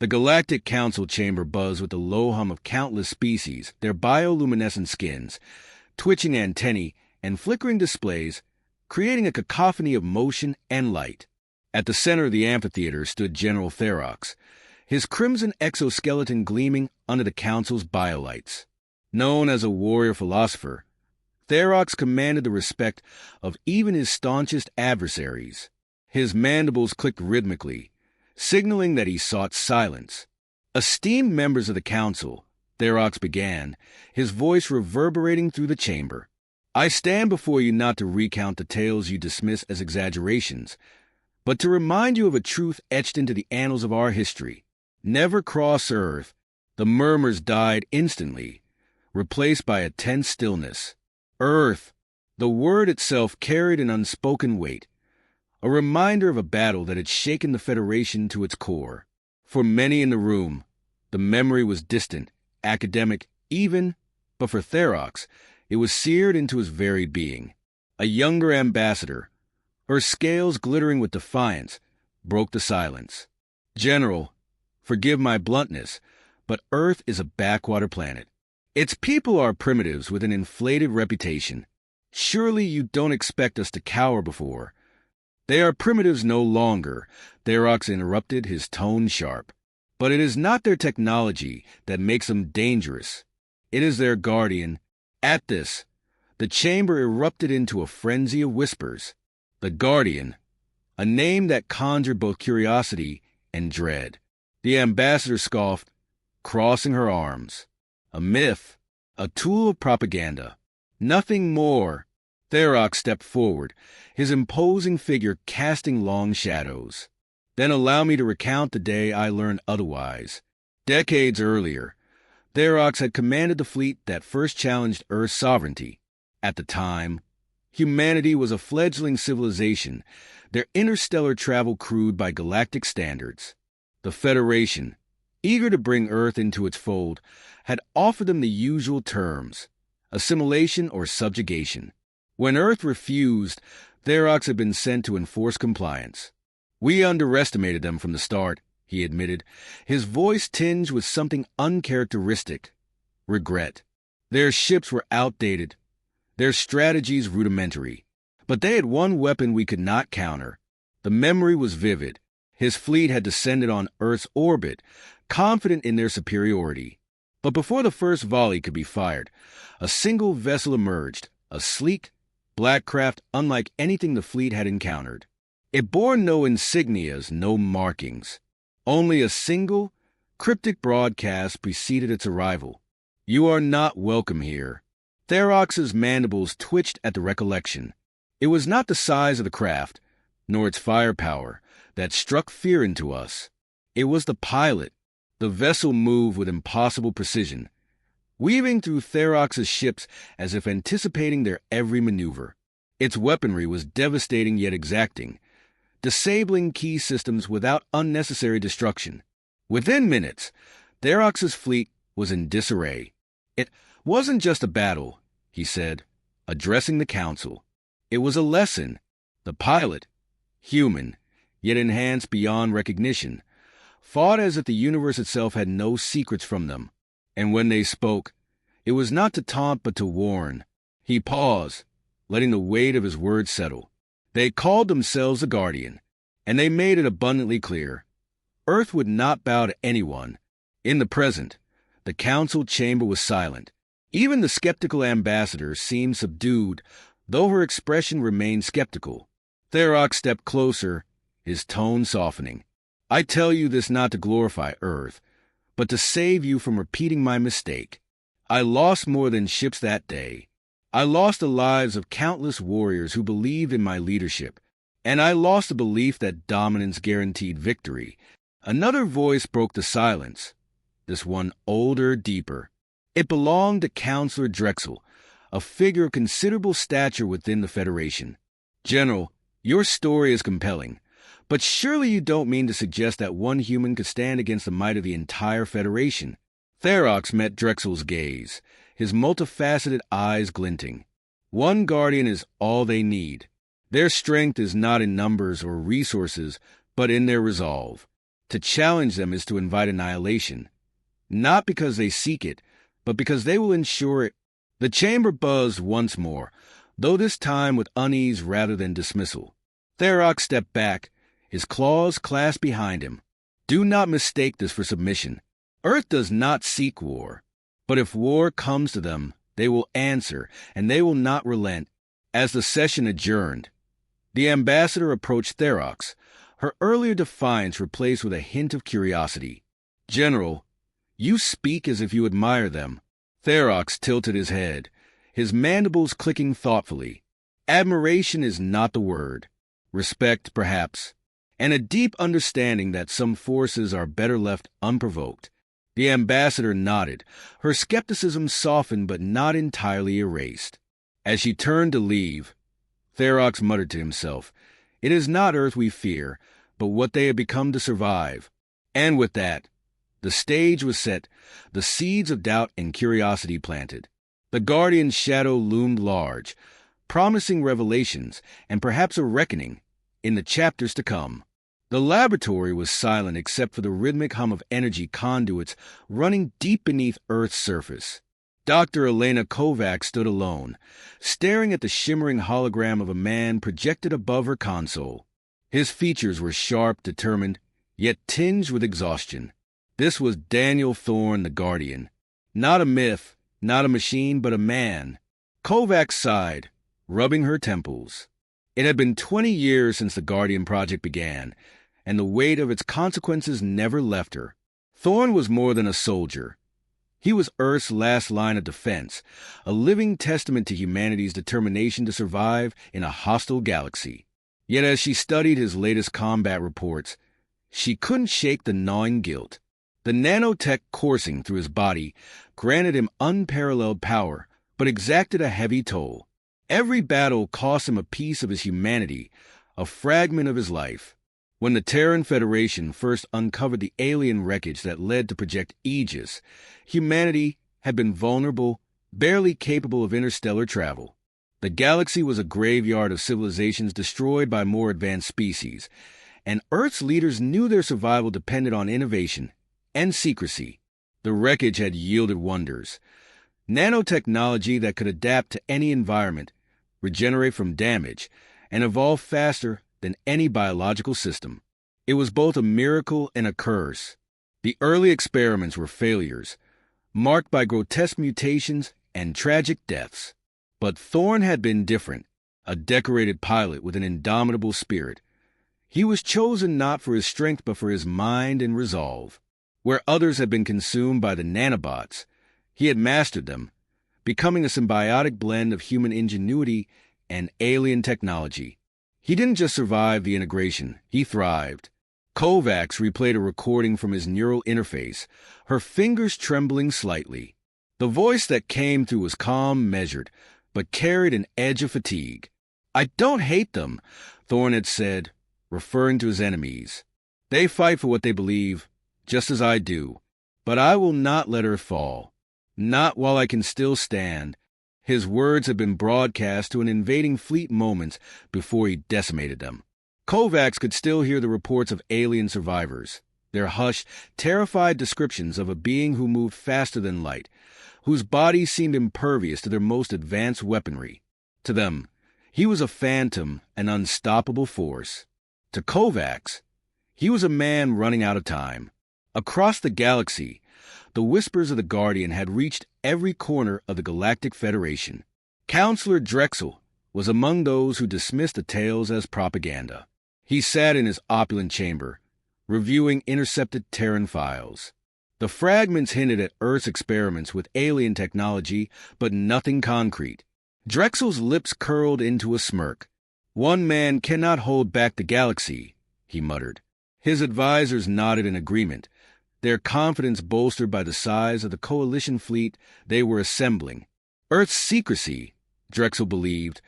The Galactic Council chamber buzzed with the low hum of countless species, their bioluminescent skins, twitching antennae, and flickering displays, creating a cacophony of motion and light. At the center of the amphitheater stood General Therox, his crimson exoskeleton gleaming under the Council's biolights. Known as a warrior philosopher, Therox commanded the respect of even his staunchest adversaries. His mandibles clicked rhythmically, signaling that he sought silence. Esteemed members of the Council, Therox began, his voice reverberating through the chamber. I stand before you not to recount the tales you dismiss as exaggerations, but to remind you of a truth etched into the annals of our history. Never cross Earth. The murmurs died instantly, replaced by a tense stillness. Earth, the word itself carried an unspoken weight, a reminder of a battle that had shaken the Federation to its core. For many in the room, the memory was distant, academic, even, but for Therox, it was seared into his very being. A younger ambassador, her scales glittering with defiance, broke the silence. General, forgive my bluntness, but Earth is a backwater planet. Its people are primitives with an inflated reputation. Surely you don't expect us to cower before. They are primitives no longer, Therox interrupted, his tone sharp. But it is not their technology that makes them dangerous. It is their guardian. At this, the chamber erupted into a frenzy of whispers. The Guardian, a name that conjured both curiosity and dread. The ambassador scoffed, crossing her arms. A myth, a tool of propaganda. Nothing more. Therox stepped forward, his imposing figure casting long shadows. Then allow me to recount the day I learned otherwise. Decades earlier, Therox had commanded the fleet that first challenged Earth's sovereignty. At the time, humanity was a fledgling civilization, their interstellar travel crude by galactic standards. The Federation, eager to bring Earth into its fold, had offered them the usual terms: assimilation or subjugation. When Earth refused, Therox had been sent to enforce compliance. We underestimated them from the start, he admitted, his voice tinged with something uncharacteristic: regret. Their ships were outdated, their strategies rudimentary. But they had one weapon we could not counter. The memory was vivid. His fleet had descended on Earth's orbit, confident in their superiority. But before the first volley could be fired, a single vessel emerged, a sleek, black craft unlike anything the fleet had encountered. It bore no insignias, no markings. Only a single, cryptic broadcast preceded its arrival. You are not welcome here. Therox's mandibles twitched at the recollection. It was not the size of the craft, nor its firepower, that struck fear into us. It was the pilot. The vessel moved with impossible precision, weaving through Therox's ships as if anticipating their every maneuver. Its weaponry was devastating yet exacting, disabling key systems without unnecessary destruction. Within minutes, Therox's fleet was in disarray. It wasn't just a battle, he said, addressing the Council. It was a lesson. The pilot, human, yet enhanced beyond recognition, fought as if the universe itself had no secrets from them. And when they spoke, it was not to taunt but to warn. He paused, letting the weight of his words settle. They called themselves the Guardian, and they made it abundantly clear. Earth would not bow to anyone. In the present, the Council chamber was silent. Even the skeptical ambassador seemed subdued, though her expression remained skeptical. Therox stepped closer, his tone softening. I tell you this not to glorify Earth, but to save you from repeating my mistake. I lost more than ships that day. I lost the lives of countless warriors who believed in my leadership, and I lost the belief that dominance guaranteed victory. Another voice broke the silence, this one older, deeper. It belonged to Counselor Drexel, a figure of considerable stature within the Federation. General, your story is compelling, but surely you don't mean to suggest that one human could stand against the might of the entire Federation. Therox met Drexel's gaze, his multifaceted eyes glinting. One Guardian is all they need. Their strength is not in numbers or resources, but in their resolve. To challenge them is to invite annihilation, not because they seek it, but because they will ensure it. The chamber buzzed once more, though this time with unease rather than dismissal. Therox stepped back, his claws clasped behind him. Do not mistake this for submission. Earth does not seek war, but if war comes to them, they will answer, and they will not relent. As the session adjourned, the ambassador approached Therox, her earlier defiance replaced with a hint of curiosity. General, you speak as if you admire them. Therox tilted his head, his mandibles clicking thoughtfully. Admiration is not the word. Respect, perhaps, and a deep understanding that some forces are better left unprovoked. The ambassador nodded, her skepticism softened but not entirely erased. As she turned to leave, Therox muttered to himself, "It is not Earth we fear, but what they have become to survive." And with that, the stage was set, the seeds of doubt and curiosity planted. The Guardian's shadow loomed large, promising revelations and perhaps a reckoning in the chapters to come. The laboratory was silent except for the rhythmic hum of energy conduits running deep beneath Earth's surface. Dr. Elena Kovacs stood alone, staring at the shimmering hologram of a man projected above her console. His features were sharp, determined, yet tinged with exhaustion. This was Daniel Thorne, the Guardian. Not a myth, not a machine, but a man. Kovacs sighed, rubbing her temples. It had been 20 years since the Guardian project began, and the weight of its consequences never left her. Thorne was more than a soldier. He was Earth's last line of defense, a living testament to humanity's determination to survive in a hostile galaxy. Yet as she studied his latest combat reports, she couldn't shake the gnawing guilt. The nanotech coursing through his body granted him unparalleled power, but exacted a heavy toll. Every battle cost him a piece of his humanity, a fragment of his life. When the Terran Federation first uncovered the alien wreckage that led to Project Aegis, humanity had been vulnerable, barely capable of interstellar travel. The galaxy was a graveyard of civilizations destroyed by more advanced species, and Earth's leaders knew their survival depended on innovation and secrecy. The wreckage had yielded wonders. Nanotechnology that could adapt to any environment, regenerate from damage, and evolve faster than any biological system. It was both a miracle and a curse. The early experiments were failures, marked by grotesque mutations and tragic deaths. But Thorne had been different, a decorated pilot with an indomitable spirit. He was chosen not for his strength but for his mind and resolve. Where others had been consumed by the nanobots, he had mastered them, becoming a symbiotic blend of human ingenuity and alien technology. He didn't just survive the integration, he thrived. Kovacs replayed a recording from his neural interface, her fingers trembling slightly. The voice that came through was calm, measured, but carried an edge of fatigue. "I don't hate them," Thorne had said, referring to his enemies. "They fight for what they believe, just as I do. But I will not let her fall. Not while I can still stand." His words had been broadcast to an invading fleet moments before he decimated them. Kovacs could still hear the reports of alien survivors, their hushed, terrified descriptions of a being who moved faster than light, whose bodies seemed impervious to their most advanced weaponry. To them, he was a phantom, an unstoppable force. To Kovacs, he was a man running out of time. Across the galaxy, the whispers of the Guardian had reached every corner of the Galactic Federation. Counselor Drexel was among those who dismissed the tales as propaganda. He sat in his opulent chamber, reviewing intercepted Terran files. The fragments hinted at Earth's experiments with alien technology, but nothing concrete. Drexel's lips curled into a smirk. "One man cannot hold back the galaxy," he muttered. His advisors nodded in agreement, their confidence bolstered by the size of the coalition fleet they were assembling. Earth's secrecy, Drexel believed,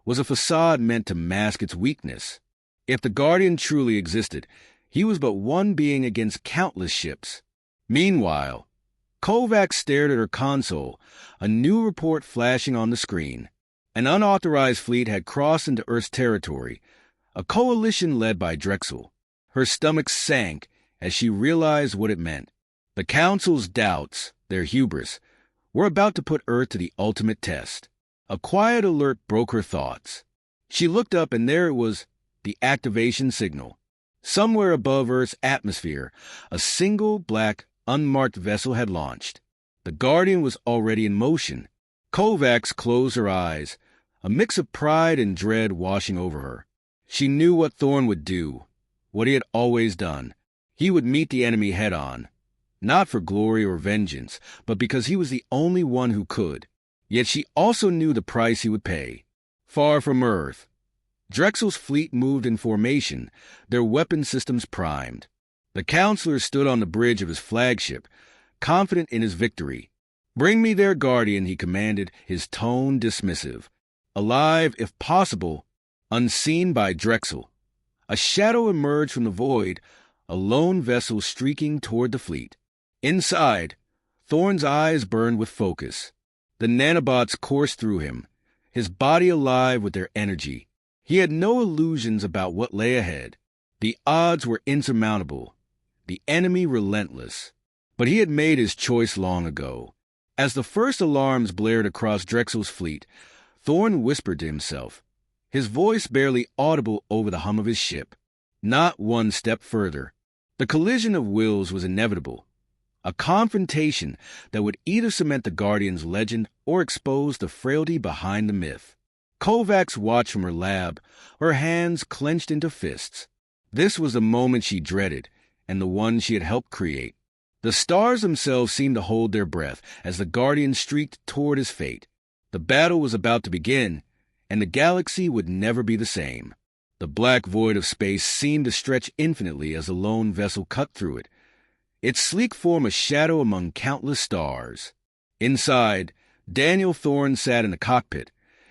was a facade meant to mask its weakness. If the Guardian truly existed, he was but one being against countless ships. Meanwhile, Kovacs stared at her console, a new report flashing on the screen. An unauthorized fleet had crossed into Earth's territory, a coalition led by Drexel. Her stomach sank, as she realized what it meant. The Council's doubts, their hubris, were about to put Earth to the ultimate test. A quiet alert broke her thoughts. She looked up, and there it was, the activation signal. Somewhere above Earth's atmosphere, a single black, unmarked vessel had launched. The Guardian was already in motion. Kovacs closed her eyes, a mix of pride and dread washing over her. She knew what Thorn would do, what he had always done. He would meet the enemy head-on, not for glory or vengeance, but because he was the only one who could. Yet she also knew the price he would pay. Far from Earth, Drexel's fleet moved in formation, their weapon systems primed. The counselor stood on the bridge of his flagship, confident in his victory. "Bring me their Guardian," he commanded, his tone dismissive. Alive, if possible, unseen by Drexel. A shadow emerged from the void, a lone vessel streaking toward the fleet. Inside, Thorn's eyes burned with focus. The nanobots coursed through him, his body alive with their energy. He had no illusions about what lay ahead. The odds were insurmountable, the enemy relentless. But he had made his choice long ago. As the first alarms blared across Drexel's fleet, Thorn whispered to himself, his voice barely audible over the hum of his ship. Not one step further. The collision of wills was inevitable. A confrontation that would either cement the Guardian's legend or expose the frailty behind the myth. Kovacs watched from her lab, her hands clenched into fists. This was the moment she dreaded, and the one she had helped create. The stars themselves seemed to hold their breath as the Guardian streaked toward his fate. The battle was about to begin, and the galaxy would never be the same. The black void of space seemed to stretch infinitely as the lone vessel cut through it, its sleek form a shadow among countless stars. Inside, Daniel Thorne sat in the cockpit,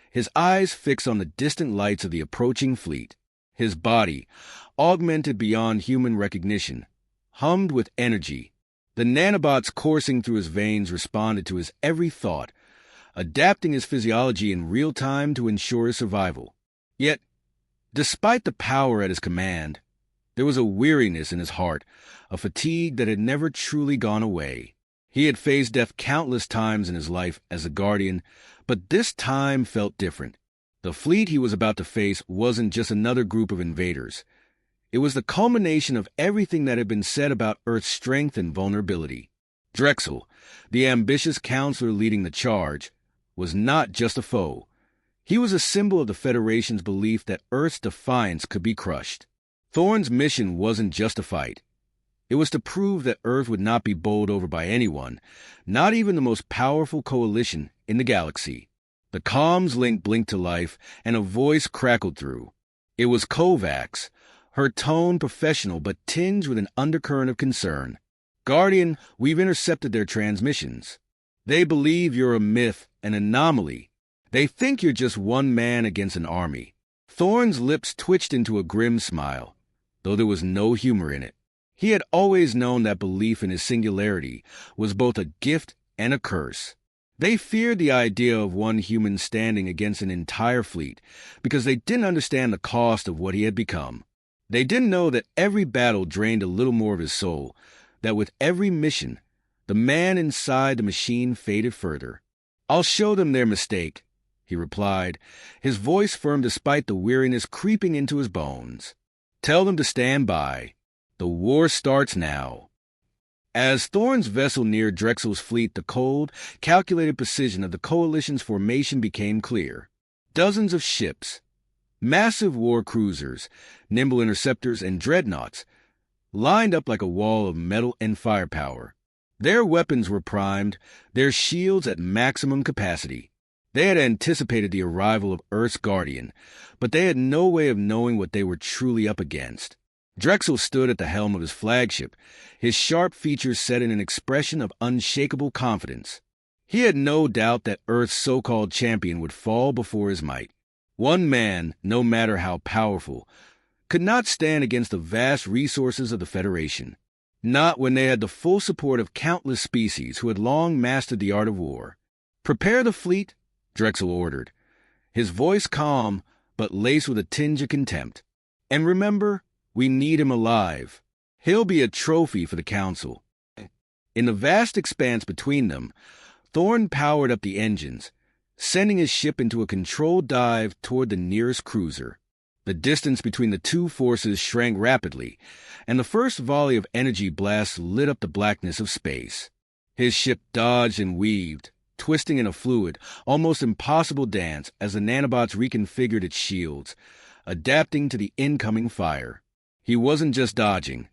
his eyes fixed on the distant lights of the approaching fleet. His body, augmented beyond human recognition, hummed with energy. The nanobots coursing through his veins responded to his every thought, adapting his physiology in real time to ensure his survival. Yet, despite the power at his command, there was a weariness in his heart, a fatigue that had never truly gone away. He had faced death countless times in his life as a Guardian, but this time felt different. The fleet he was about to face wasn't just another group of invaders. It was the culmination of everything that had been said about Earth's strength and vulnerability. Drexel, the ambitious counselor leading the charge, was not just a foe. He was a symbol of the Federation's belief that Earth's defiance could be crushed. Thorne's mission wasn't just a fight. It was to prove that Earth would not be bowled over by anyone, not even the most powerful coalition in the galaxy. The comms link blinked to life, and a voice crackled through. It was Kovacs, her tone professional but tinged with an undercurrent of concern. "Guardian, we've intercepted their transmissions. They believe you're a myth, an anomaly. They think you're just one man against an army." Thorne's lips twitched into a grim smile, though there was no humor in it. He had always known that belief in his singularity was both a gift and a curse. They feared the idea of one human standing against an entire fleet because they didn't understand the cost of what he had become. They didn't know that every battle drained a little more of his soul, that with every mission, the man inside the machine faded further. "I'll show them their mistake," he replied, his voice firm despite the weariness creeping into his bones. "Tell them to stand by. The war starts now." As Thorne's vessel neared Drexel's fleet, the cold, calculated precision of the Coalition's formation became clear. Dozens of ships, massive war cruisers, nimble interceptors, and dreadnoughts, lined up like a wall of metal and firepower. Their weapons were primed, their shields at maximum capacity. They had anticipated the arrival of Earth's Guardian, but they had no way of knowing what they were truly up against. Drexel stood at the helm of his flagship, his sharp features set in an expression of unshakable confidence. He had no doubt that Earth's so-called champion would fall before his might. One man, no matter how powerful, could not stand against the vast resources of the Federation. Not when they had the full support of countless species who had long mastered the art of war. "Prepare the fleet," Drexel ordered, his voice calm but laced with a tinge of contempt. "And remember, we need him alive." He'll be a trophy for the Council. In the vast expanse between them, Thorn powered up the engines, sending his ship into a controlled dive toward the nearest cruiser. The distance between the two forces shrank rapidly, and the first volley of energy blasts lit up the blackness of space. His ship dodged and weaved, twisting in a fluid, almost impossible dance as the nanobots reconfigured its shields, adapting to the incoming fire. He wasn't just dodging.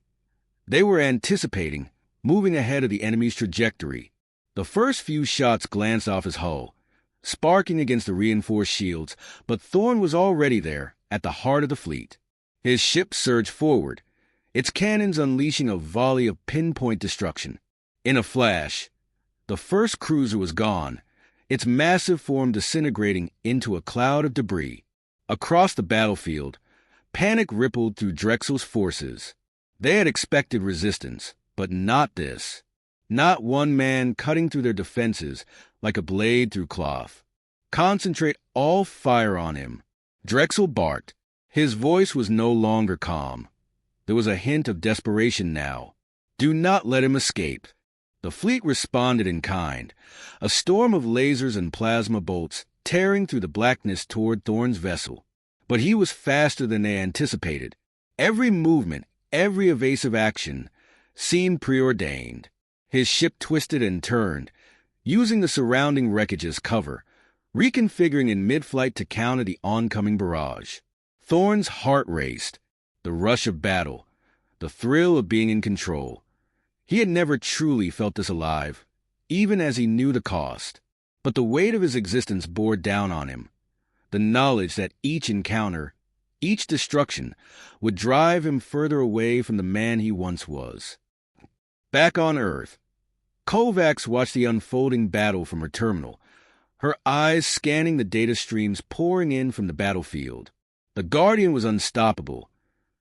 They were anticipating, moving ahead of the enemy's trajectory. The first few shots glanced off his hull, sparking against the reinforced shields, but Thorn was already there, at the heart of the fleet. His ship surged forward, its cannons unleashing a volley of pinpoint destruction. In a flash, the first cruiser was gone, its massive form disintegrating into a cloud of debris. Across the battlefield, panic rippled through Drexel's forces. They had expected resistance, but not this. Not one man cutting through their defenses like a blade through cloth. Concentrate all fire on him. Drexel barked. His voice was no longer calm. There was a hint of desperation now. Do not let him escape. The fleet responded in kind, a storm of lasers and plasma bolts tearing through the blackness toward Thorn's vessel. But he was faster than they anticipated. Every movement, every evasive action seemed preordained. His ship twisted and turned, using the surrounding wreckage as cover, reconfiguring in mid-flight to counter the oncoming barrage. Thorn's heart raced, the rush of battle, the thrill of being in control. He had never truly felt this alive, even as he knew the cost. But the weight of his existence bore down on him. The knowledge that each encounter, each destruction, would drive him further away from the man he once was. Back on Earth, Kovacs watched the unfolding battle from her terminal, her eyes scanning the data streams pouring in from the battlefield. The Guardian was unstoppable,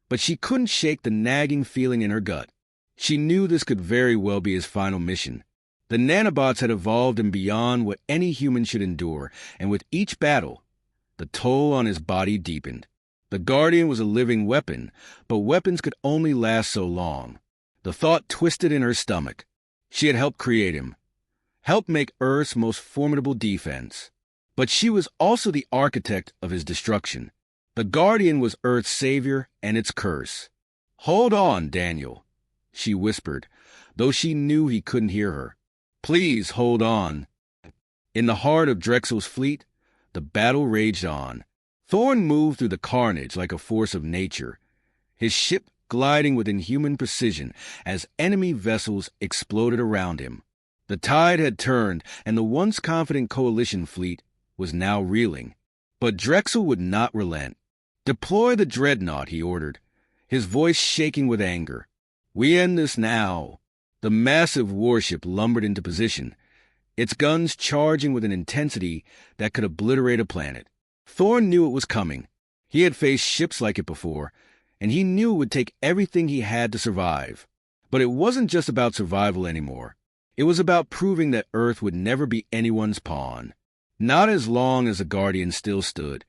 but she couldn't shake the nagging feeling in her gut. She knew this could very well be his final mission. The nanobots had evolved him beyond what any human should endure, and with each battle, the toll on his body deepened. The Guardian was a living weapon, but weapons could only last so long. The thought twisted in her stomach. She had helped create him, helped make Earth's most formidable defense. But she was also the architect of his destruction. The Guardian was Earth's savior and its curse. "Hold on, Daniel," she whispered, though she knew he couldn't hear her. "Please hold on." In the heart of Drexel's fleet, the battle raged on. Thorn moved through the carnage like a force of nature, his ship gliding with inhuman precision as enemy vessels exploded around him. The tide had turned, and the once confident coalition fleet was now reeling. But Drexel would not relent. "Deploy the dreadnought," he ordered, his voice shaking with anger. "We end this now." The massive warship lumbered into position, its guns charging with an intensity that could obliterate a planet. Thorn knew it was coming. He had faced ships like it before, and he knew it would take everything he had to survive. But it wasn't just about survival anymore. It was about proving that Earth would never be anyone's pawn. Not as long as the Guardian still stood.